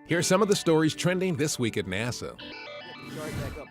Here's some of the stories trending this week at NASA.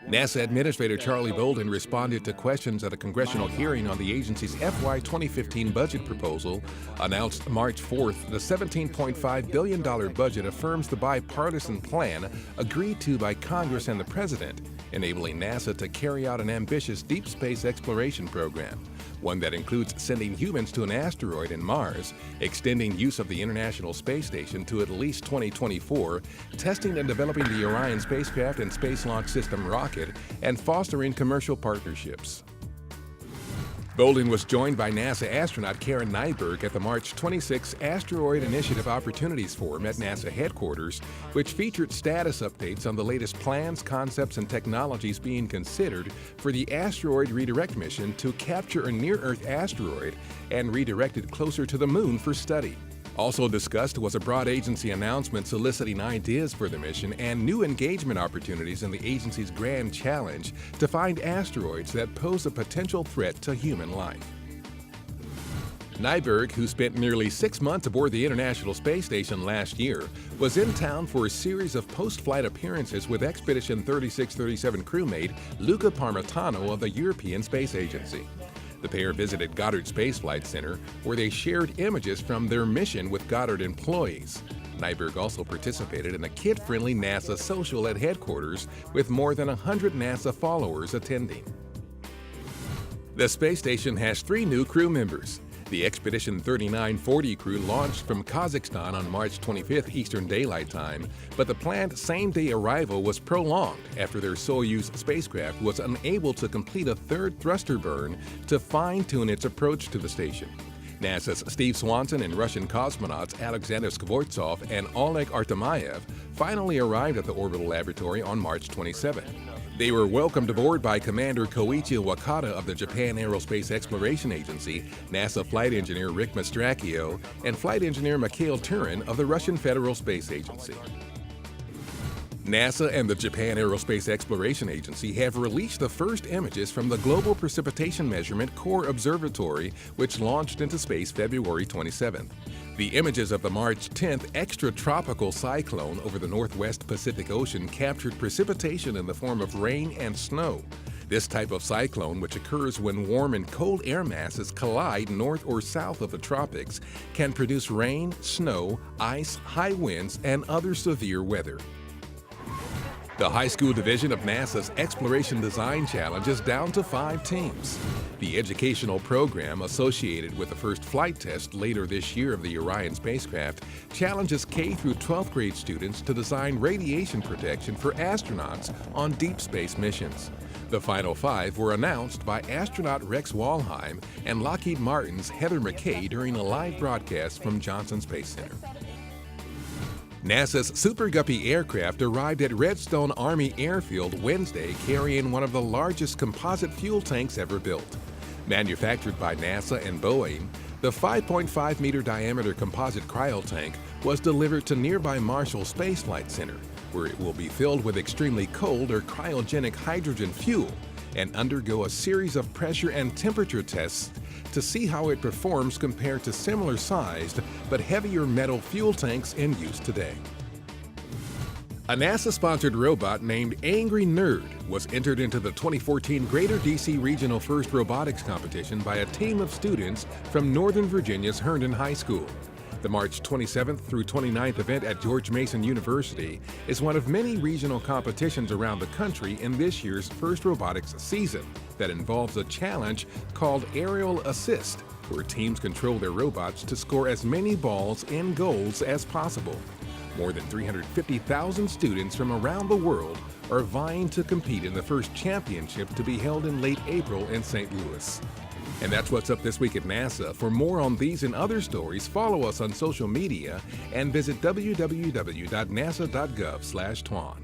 NASA Administrator Charlie Bolden responded to questions at a congressional hearing on the agency's FY 2015 budget proposal. Announced March 4th, the $17.5 billion budget affirms the bipartisan plan agreed to by Congress and the President, enabling NASA to carry out an ambitious deep space exploration program, one that includes sending humans to an asteroid and Mars, extending use of the International Space Station to at least 2024, testing and developing the Orion spacecraft and Space Launch System rocket, and fostering commercial partnerships. Bolden was joined by NASA astronaut Karen Nyberg at the March 26 Asteroid Initiative Opportunities Forum at NASA headquarters, which featured status updates on the latest plans, concepts, and technologies being considered for the asteroid redirect mission to capture a near-Earth asteroid and redirect it closer to the Moon for study. Also discussed was a broad agency announcement soliciting ideas for the mission and new engagement opportunities in the agency's grand challenge to find asteroids that pose a potential threat to human life. Nyberg, who spent nearly 6 months aboard the International Space Station last year, was in town for a series of post-flight appearances with Expedition 3637 crewmate Luca Parmitano of the European Space Agency. The pair visited Goddard Space Flight Center, where they shared images from their mission with Goddard employees. Nyberg also participated in a kid-friendly NASA social at headquarters, with more than 100 NASA followers attending. The space station has 3 new crew members. The Expedition 3940 crew launched from Kazakhstan on March 25th Eastern Daylight Time, but the planned same-day arrival was prolonged after their Soyuz spacecraft was unable to complete a third thruster burn to fine-tune its approach to the station. NASA's Steve Swanson and Russian cosmonauts Alexander Skvortsov and Oleg Artemayev finally arrived at the orbital laboratory on March 27th. They were welcomed aboard by Commander Koichi Wakata of the Japan Aerospace Exploration Agency, NASA flight engineer Rick Mastracchio, and flight engineer Mikhail Turin of the Russian Federal Space Agency. NASA and the Japan Aerospace Exploration Agency have released the first images from the Global Precipitation Measurement Core Observatory, which launched into space February 27th. The images of the March 10th extratropical cyclone over the northwest Pacific Ocean captured precipitation in the form of rain and snow. This type of cyclone, which occurs when warm and cold air masses collide north or south of the tropics, can produce rain, snow, ice, high winds, and other severe weather. The high school division of NASA's Exploration Design Challenge is down to 5 teams. The educational program associated with the first flight test later this year of the Orion spacecraft challenges K through 12th grade students to design radiation protection for astronauts on deep space missions. The final 5 were announced by astronaut Rex Walheim and Lockheed Martin's Heather McKay during a live broadcast from Johnson Space Center. NASA's Super Guppy aircraft arrived at Redstone Army Airfield Wednesday carrying one of the largest composite fuel tanks ever built. Manufactured by NASA and Boeing, the 5.5-meter diameter composite cryo tank was delivered to nearby Marshall Space Flight Center, where it will be filled with extremely cold or cryogenic hydrogen fuel and undergo a series of pressure and temperature tests to see how it performs compared to similar-sized but heavier metal fuel tanks in use today. A NASA-sponsored robot named Angry Nerd was entered into the 2014 Greater DC Regional First Robotics Competition by a team of students from Northern Virginia's Herndon High School. The March 27th through 29th event at George Mason University is one of many regional competitions around the country in this year's First Robotics season that involves a challenge called Aerial Assist, where teams control their robots to score as many balls in goals as possible. More than 350,000 students from around the world are vying to compete in the first championship to be held in late April in St. Louis. And that's what's up this week at NASA. For more on these and other stories, follow us on social media and visit www.nasa.gov/twan.